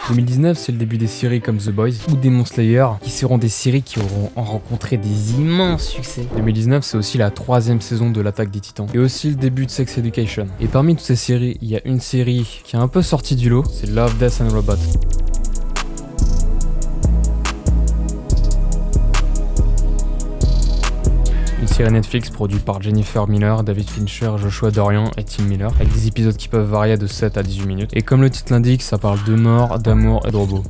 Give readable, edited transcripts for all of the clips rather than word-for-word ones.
2019, c'est le début des séries comme The Boys ou Demon Slayer, qui seront des séries qui auront rencontré des immenses succès. 2019, c'est aussi la 3e saison de l'Attaque des Titans, et aussi le début de Sex Education. Et parmi toutes ces séries, il y a une série qui est un peu sortie du lot, c'est Love, Death and Robots. Une série Netflix produite par Jennifer Miller, David Fincher, Joshua Dorian et Tim Miller, avec des épisodes qui peuvent varier de 7 à 18 minutes. Et comme le titre l'indique, ça parle de mort, d'amour et de robots.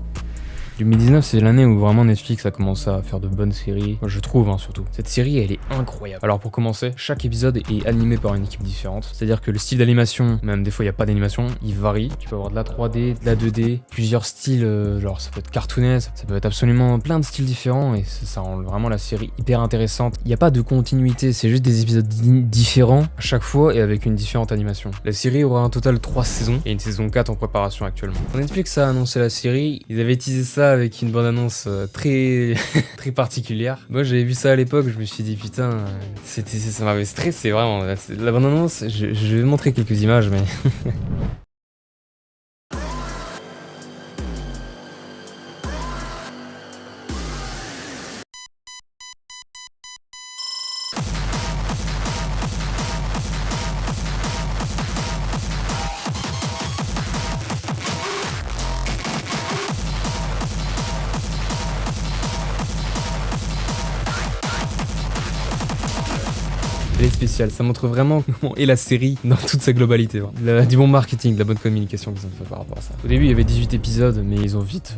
2019, c'est l'année où vraiment Netflix a commencé à faire de bonnes séries, moi je trouve surtout. Cette série, elle est incroyable. Alors pour commencer, chaque épisode est animé par une équipe différente, c'est-à-dire que le style d'animation, même des fois il n'y a pas d'animation, il varie. Tu peux avoir de la 3D, de la 2D, plusieurs styles, genre ça peut être cartoonesque, ça peut être absolument plein de styles différents, et ça rend vraiment la série hyper intéressante. Il n'y a pas de continuité, c'est juste des épisodes différents à chaque fois et avec une différente animation. La série aura un total de 3 saisons, et une saison 4 en préparation actuellement. Quand Netflix a annoncé la série, ils avaient teasé ça avec une bande-annonce très très particulière. Moi j'avais vu ça à l'époque, je me suis dit putain, ça m'avait stressé vraiment. La bande-annonce, je vais montrer quelques images mais... Elle est spéciale, ça montre vraiment comment est la série dans toute sa globalité. Du bon marketing, de la bonne communication qu'ils ont fait par rapport à ça. Au début il y avait 18 épisodes, mais ils ont vite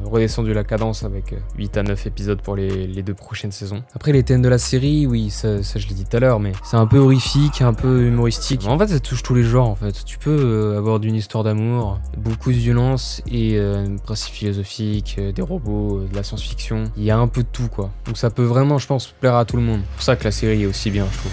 redescendu la cadence avec 8 à 9 épisodes pour les 2 prochaines saisons. Après les thèmes de la série, oui, ça je l'ai dit tout à l'heure, mais c'est un peu horrifique, un peu humoristique. En fait ça touche tous les genres en fait. Tu peux avoir d'une histoire d'amour, beaucoup de violence et un principe philosophique, des robots, de la science-fiction. Il y a un peu de tout quoi. Donc ça peut vraiment, je pense, plaire à tout le monde. C'est pour ça que la série est aussi bien, je trouve.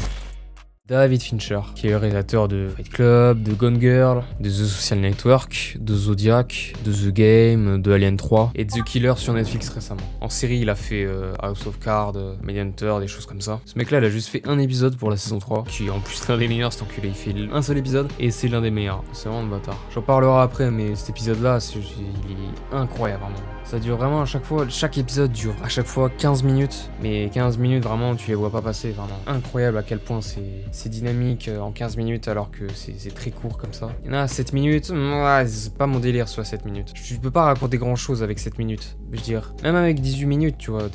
David Fincher, qui est le réalisateur de Fight Club, de Gone Girl, de The Social Network, de Zodiac, de The Game, de Alien 3 et de The Killer sur Netflix récemment. En série, il a fait House of Cards, Mindhunter, des choses comme ça. Ce mec-là, il a juste fait un épisode pour la saison 3, qui est en plus l'un des meilleurs, cet enculé. Il fait un seul épisode et c'est l'un des meilleurs. C'est vraiment le bâtard. J'en parlerai après, mais cet épisode-là, il est incroyable, vraiment. Ça dure vraiment à chaque fois, chaque épisode dure à chaque fois 15 minutes, mais 15 minutes vraiment tu les vois pas passer, vraiment. Incroyable à quel point c'est dynamique en 15 minutes alors que c'est très court comme ça. Il y en a 7 minutes, c'est pas mon délire sur 7 minutes. Tu peux pas raconter grand chose avec 7 minutes, je veux dire. Même avec 18 minutes, tu vois,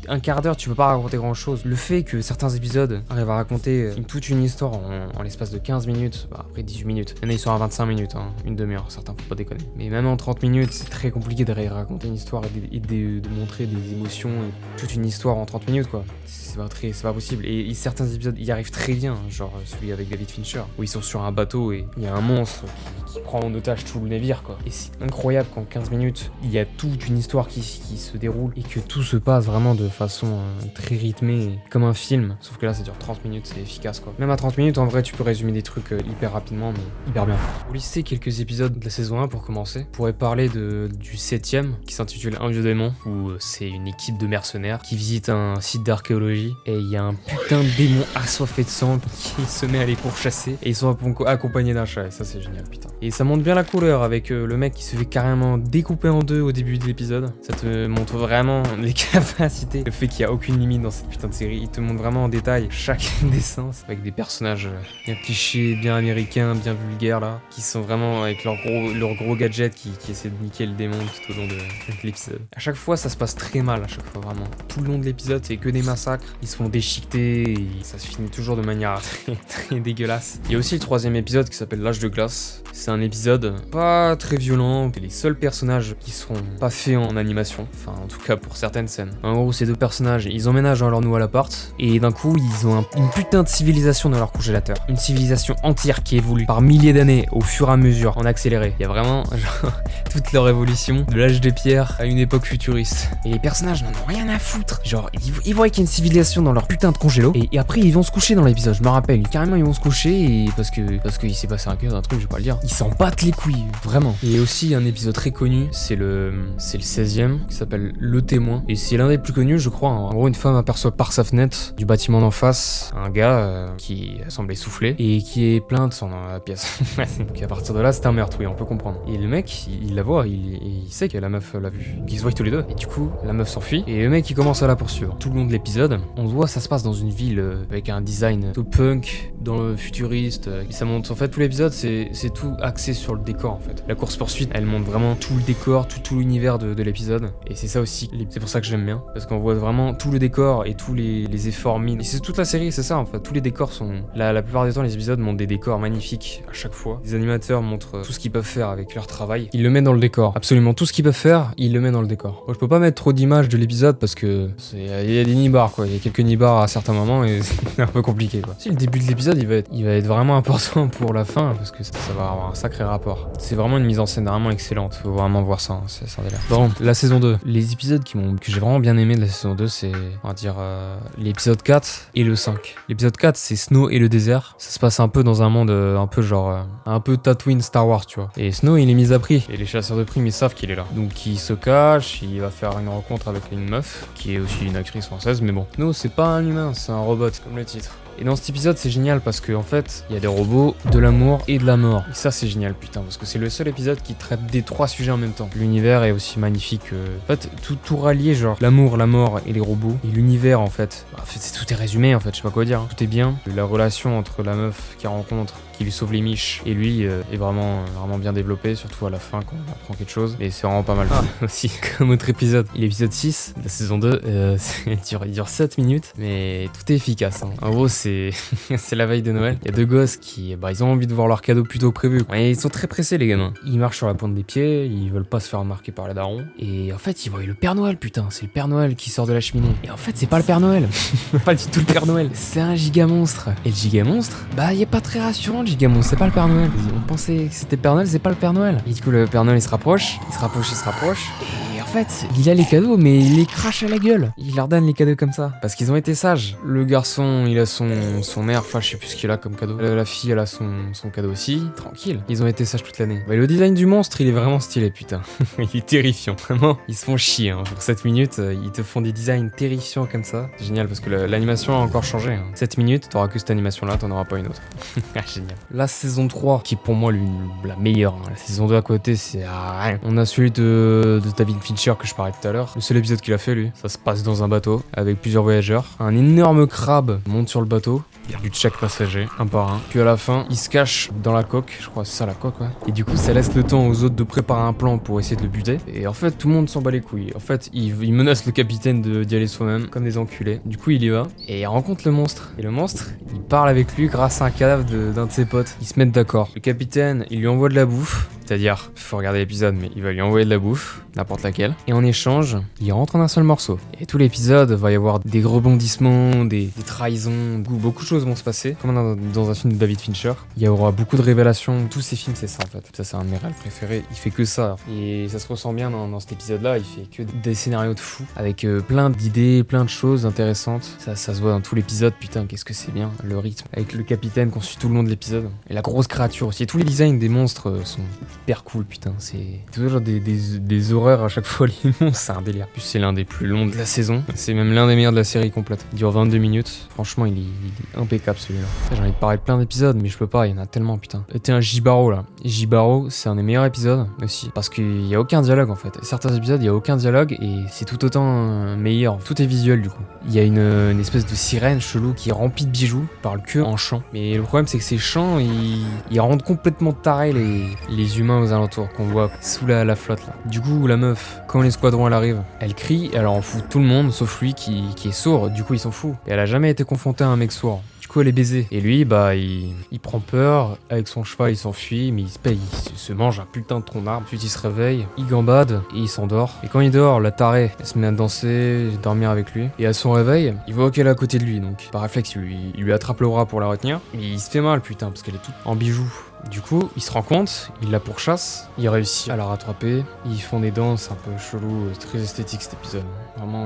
un quart d'heure tu peux pas raconter grand chose. Le fait que certains épisodes arrivent à raconter toute une histoire en l'espace de 15 minutes, après 18 minutes. Il y en a ils sont à 25 minutes, une demi-heure, certains faut pas déconner. Mais même en 30 minutes, c'est très compliqué de raconter une histoire et de montrer des émotions et toute une histoire en 30 minutes quoi. C'est pas possible. Et certains épisodes y arrivent très bien, genre celui avec David Fincher, où ils sont sur un bateau et il y a un monstre qui prend en otage tout le navire quoi. Et c'est incroyable qu'en 15 minutes, il y a toute une histoire qui se déroule et que tout se passe vraiment de façon très rythmée, comme un film. Sauf que là ça dure 30 minutes, c'est efficace quoi. Même à 30 minutes en vrai tu peux résumer des trucs hyper rapidement mais hyper bien. Pour lister quelques épisodes de la saison 1 pour commencer, on pourrait parler du 7ème qui s'intitule Un vieux démon, où c'est une équipe de mercenaires qui visite un site d'archéologie et il y a un putain de démon assoiffé de sang qui se met à les pourchasser et ils sont accompagnés d'un chat et ça c'est génial putain. Et ça montre bien la couleur avec le mec qui se fait carrément découper en deux au début de l'épisode. Ça te montre vraiment les capacités, le fait qu'il n'y a aucune limite dans cette putain de série. Il te montre vraiment en détail chaque naissance avec des personnages bien clichés, bien américains, bien vulgaires là, qui sont vraiment avec leurs gros gadgets qui essaient de niquer le démon tout au long de l'épisode. À chaque fois ça se passe très mal, à chaque fois vraiment. Tout le long de l'épisode c'est que des massacres, ils se font déchiqueter et ça se finit toujours de manière très dégueulasse. Il y a aussi le 3ème épisode qui s'appelle L'âge de glace. C'est un épisode pas très violent, c'est les seuls personnages qui seront pas faits en animation, enfin en tout cas pour certaines scènes. En gros ces deux personnages, ils emménagent dans leur nouvel appart et d'un coup ils ont une putain de civilisation dans leur congélateur. Une civilisation entière qui évolue par milliers d'années au fur et à mesure, en accéléré. Il y a vraiment genre toute leur évolution de l'âge des pierres à une époque futuriste. Et les personnages n'en ont rien à foutre. Genre ils voient qu'il y a une civilisation dans leur putain de congélo et après ils vont se coucher dans l'épisode. Je me rappelle, carrément ils vont se coucher et parce qu'il s'est passé un truc, je vais pas le dire. Ils s'en s'en battent les couilles, vraiment. Il y a aussi un épisode très connu, c'est le 16e, qui s'appelle Le Témoin. Et c'est l'un des plus connus, je crois. En gros, une femme aperçoit par sa fenêtre du bâtiment d'en face un gars qui semble essoufflé et qui est plein de sang dans la pièce. Donc à partir de là, c'est un meurtre, oui, on peut comprendre. Et le mec, il la voit, il sait que la meuf l'a vu. Donc ils se voient tous les deux. Et du coup, la meuf s'enfuit et le mec, il commence à la poursuivre. Tout le long de l'épisode, on voit, ça se passe dans une ville avec un design tout punk, dans le futuriste. Ça montre, en fait, tout l'épisode, c'est tout axé sur le décor, en fait. La course-poursuite, elle montre vraiment tout le décor, tout l'univers de l'épisode. Et c'est ça aussi, c'est pour ça que j'aime bien. Parce qu'on voit vraiment tout le décor et tous les efforts mis. Et c'est toute la série, c'est ça, en fait. Tous les décors sont... La plupart du temps, les épisodes montrent des décors magnifiques à chaque fois. Les animateurs montrent tout ce qu'ils peuvent faire avec leur travail. Ils le mettent dans le décor. Absolument tout ce qu'ils peuvent faire, ils le mettent dans le décor. Moi, je peux pas mettre trop d'images de l'épisode parce que il y a des nibards, quoi. Il y a quelques nibards à certains moments et c'est un peu compliqué, quoi. Si le début de l'épisode, il va être vraiment important pour la fin parce que ça va avoir un sacré rapport. C'est vraiment une mise en scène vraiment excellente. Faut vraiment voir ça, hein. C'est un délire. Bon, la saison 2. Les épisodes que j'ai vraiment bien aimé de la saison 2, c'est, on va dire, l'épisode 4 et le 5. L'épisode 4, c'est Snow et le désert. Ça se passe un peu dans un monde un peu genre, un peu Tatooine Star Wars, tu vois. Et Snow, il est mis à prix. Et les chasseurs de primes, ils savent qu'il est là. Donc il se cache, il va faire une rencontre avec une meuf, qui est aussi une actrice française, mais bon. Snow, c'est pas un humain, c'est un robot, comme le titre. Et dans cet épisode, c'est génial parce que en fait, il y a des robots, de l'amour et de la mort. Et ça, c'est génial, putain, parce que c'est le seul épisode qui traite des 3 sujets en même temps. L'univers est aussi magnifique. En fait, tout rallié, genre l'amour, la mort et les robots. Et l'univers, en fait. En fait, tout est résumé, en fait, je sais pas quoi dire. Tout est bien. La relation entre la meuf qu'il rencontre, qui lui sauve les miches, et lui est vraiment bien développé, surtout à la fin quand on apprend quelque chose. Et c'est vraiment pas mal aussi, comme autre épisode. Et l'épisode 6 de la saison 2, il dure 7 minutes, mais tout est efficace, hein. En gros, c'est la veille de Noël. Il y a 2 gosses qui, ils ont envie de voir leur cadeau plus tôt que prévu. Et ils sont très pressés, les gamins. Ils marchent sur la pointe des pieds, ils veulent pas se faire remarquer par les darons. Et en fait, ils voient le Père Noël, putain. C'est le Père Noël qui sort de la cheminée. Et en fait, c'est pas le Père Noël. Pas du tout le Père Noël. C'est un giga monstre. Et le giga monstre, il est pas très rassurant, le giga monstre. C'est pas le Père Noël. On pensait que c'était le Père Noël, c'est pas le Père Noël. Et du coup, le Père Noël, il se rapproche. Et en fait, il a les cadeaux, mais il les crache à la gueule. Il leur donne les cadeaux comme ça. Parce qu'ils ont été sages. Le garçon, il a son air, enfin, je sais plus ce qu'il a comme cadeau. La fille, elle a son cadeau aussi. Tranquille. Ils ont été sages toute l'année. Le design du monstre, il est vraiment stylé, putain. Il est terrifiant. Vraiment, ils se font chier, hein. Pour 7 minutes, ils te font des designs terrifiants comme ça. C'est génial parce que l'animation a encore changé, hein. 7 minutes, t'auras que cette animation-là, t'en auras pas une autre. Génial. La saison 3, qui est pour moi la meilleure, hein. La saison 2 à côté, c'est rien. On a celui de David Fincher que je parlais tout à l'heure. Le seul épisode qu'il a fait, lui, ça se passe dans un bateau avec plusieurs voyageurs. Un énorme crabe monte sur le bateau. Il bute chaque passager, un par un. Puis à la fin, il se cache dans la coque. Je crois que c'est ça la coque, ouais. Et du coup, ça laisse le temps aux autres de préparer un plan pour essayer de le buter. Et en fait, tout le monde s'en bat les couilles. En fait, il menace le capitaine d'y aller soi-même, comme des enculés. Du coup, il y va. Et il rencontre le monstre. Et le monstre, il parle avec lui grâce à un cadavre d'un de ses potes. Ils se mettent d'accord. Le capitaine, il lui envoie de la bouffe. C'est-à-dire, faut regarder l'épisode, mais il va lui envoyer de la bouffe, n'importe laquelle. Et en échange, il rentre en un seul morceau. Et tout l'épisode va y avoir des rebondissements, des trahisons, beaucoup de choses vont se passer. Comme dans un film de David Fincher, il y aura beaucoup de révélations. Tous ces films, c'est ça en fait. Ça, c'est un de mes rêves préférés. Il fait que ça. Et ça se ressent bien dans cet épisode-là. Il fait que des scénarios de fou, avec plein d'idées, plein de choses intéressantes. Ça se voit dans tout l'épisode. Putain, qu'est-ce que c'est bien. Le rythme, avec le capitaine qu'on suit tout le long de l'épisode. Et la grosse créature aussi. Et tous les designs des monstres sont hyper cool, putain. C'est toujours des horreurs à chaque fois, les monstres, c'est un délire. Puis c'est l'un des plus longs de la saison. C'est même l'un des meilleurs de la série complète. Il dure 22 minutes. Franchement, il est impeccable celui-là. J'ai envie de parler de plein d'épisodes, mais je peux pas, il y en a tellement, putain. T'es un Jibaro là. Jibaro, c'est un des meilleurs épisodes aussi. Parce qu'il y a aucun dialogue en fait. Certains épisodes, il y a aucun dialogue et c'est tout autant meilleur. Tout est visuel du coup. Il y a une espèce de sirène chelou qui est remplie de bijoux, parle que en chant. Mais le problème, c'est que ces chants, ils rendent complètement tarés les humains aux alentours qu'on voit sous la flotte là. Du coup, la meuf, quand l'escadron elle arrive, elle crie, elle en fout tout le monde sauf lui qui est sourd. Du coup, il s'en fout. Et elle a jamais été confrontée à un mec sourd. Du coup, elle est baisée. Et lui, il prend peur. Avec son cheval, il s'enfuit, mais il se mange un putain de tronc d'arbre. Ensuite, il se réveille, il gambade et il s'endort. Et quand il dort, la tarée, elle se met à danser, dormir avec lui. Et à son réveil, il voit qu'elle est à côté de lui. Donc, par réflexe, il lui attrape le bras pour la retenir. Mais il se fait mal, putain, parce qu'elle est toute en bijoux. Du coup, il se rend compte, il la pourchasse, il réussit à la rattraper, ils font des danses un peu chelou, très esthétique cet épisode. Vraiment,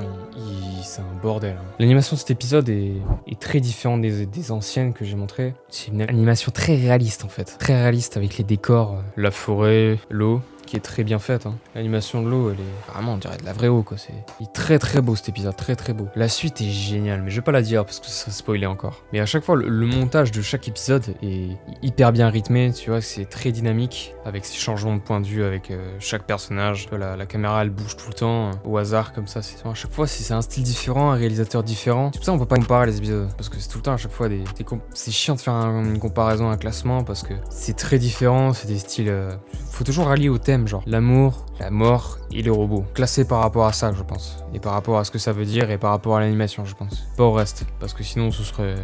c'est un bordel. L'animation de cet épisode est très différente des anciennes que j'ai montrées. C'est une animation très réaliste en fait. Très réaliste avec les décors, la forêt, l'eau, qui est très bien faite. L'animation de l'eau, elle est vraiment, on dirait de la vraie eau, quoi. Il est très très beau cet épisode, très très beau. La suite est géniale, mais je vais pas la dire parce que ça serait spoilé encore. Mais à chaque fois, le montage de chaque épisode est hyper bien rythmé, tu vois, c'est très dynamique, avec ces changements de point de vue, avec chaque personnage. La caméra, elle bouge tout le temps, au hasard, comme ça. À chaque fois, c'est un style différent, un réalisateur différent. C'est pour ça qu'on peut pas comparer les épisodes, parce que c'est tout le temps, à chaque fois, c'est chiant de faire une comparaison, un classement, parce que c'est très différent, c'est des styles... Faut toujours rallier au thème, genre l'amour, la mort et les robots. Classé par rapport à ça, je pense. Et par rapport à ce que ça veut dire et par rapport à l'animation, je pense. Pas au reste. Parce que sinon, ce serait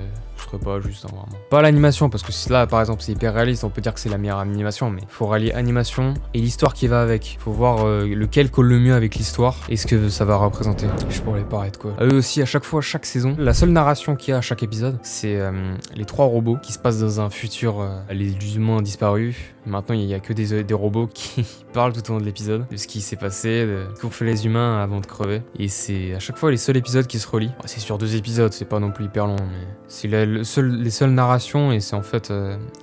pas juste, vraiment. Pas l'animation, parce que là, par exemple, c'est hyper réaliste, on peut dire que c'est la meilleure animation, mais faut rallier animation et l'histoire qui va avec. Faut voir lequel colle le mieux avec l'histoire et ce que ça va représenter. Je pourrais pas arrêter quoi. Eux aussi, à chaque fois, chaque saison, la seule narration qu'il y a à chaque épisode, c'est les 3 robots qui se passent dans un futur, les humains disparus. Et maintenant, il y a que des robots qui parlent tout au long de l'épisode, de ce qui s'est passé, de ce qu'ont fait les humains avant de crever. Et c'est à chaque fois les seuls épisodes qui se relient. C'est sur 2 épisodes, c'est pas non plus hyper long, mais c'est les seules narrations et c'est en fait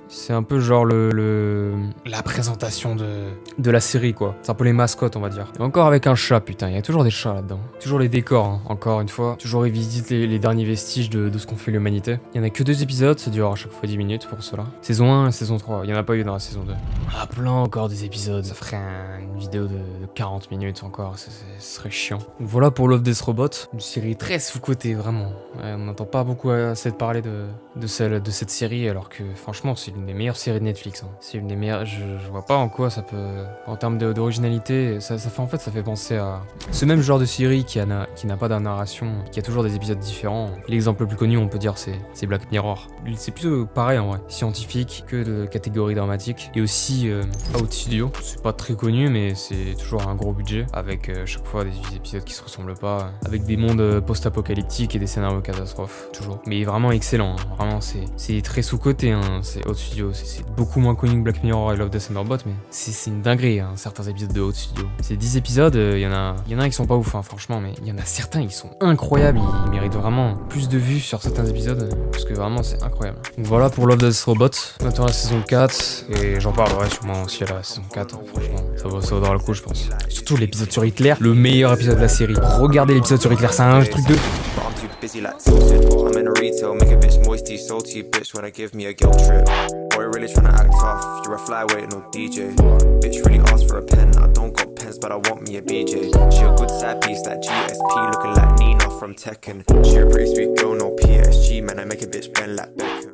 c'est un peu genre la présentation de la série quoi. C'est un peu les mascottes on va dire. Et encore avec un chat putain, il y a toujours des chats là-dedans. Toujours les décors encore une fois. Toujours ils visitent les derniers vestiges de ce qu'ont fait l'humanité. Il y en a que 2 épisodes, ça dure à chaque fois 10 minutes pour cela. Saison 1 et saison 3, il y en a pas eu dans la saison 2. Ah plein encore des épisodes, ça ferait une vidéo de 40 minutes encore, ce serait chiant. Donc voilà pour Love, Death, Robot, une série très sous-cotée vraiment. On n'entend pas beaucoup assez de parler de cette série alors que franchement c'est l'une des meilleures séries de Netflix. C'est une des meilleures, je vois pas en quoi ça peut, en termes d'originalité, ça fait penser à ce même genre de série qui n'a pas de narration, qui a toujours des épisodes différents. L'exemple le plus connu on peut dire c'est Black Mirror. C'est plutôt pareil en vrai, scientifique que de catégorie dramatique et aussi Out Studio. C'est pas très connu mais c'est toujours un gros budget avec chaque fois des épisodes qui se ressemblent pas, avec des mondes post-apocalyptiques et des scénarios catastrophes toujours. Mais vraiment excellent, vraiment c'est très sous-coté, c'est Out Studio, c'est beaucoup moins connu que Black Mirror et Love, Death and Robot mais c'est une dinguerie certains épisodes de Out Studio. C'est 10 épisodes, il y en a qui sont pas ouf franchement, mais il y en a certains qui sont incroyables, ils méritent vraiment plus de vues sur certains épisodes parce que vraiment c'est incroyable. Donc voilà pour Love, Death Robot, maintenant la saison 4 et j'en parlerai sûrement aussi à la saison 4, franchement ça vaudra le coup je pense. Surtout l'épisode sur Hitler, le meilleur épisode de la série. Regardez l'épisode sur Hitler, c'est un truc de... Busy like tilted. I'm in a retail, make a bitch moisty, salty bitch when I give me a guilt trip. Boy, really tryna act tough, you're a flyweight, no DJ. Bitch really asked for a pen, I don't got pens, but I want me a BJ. She a good side piece, that GSP, looking like Nina from Tekken. She a pretty sweet girl, no PSG, man, I make a bitch bend like Beckham.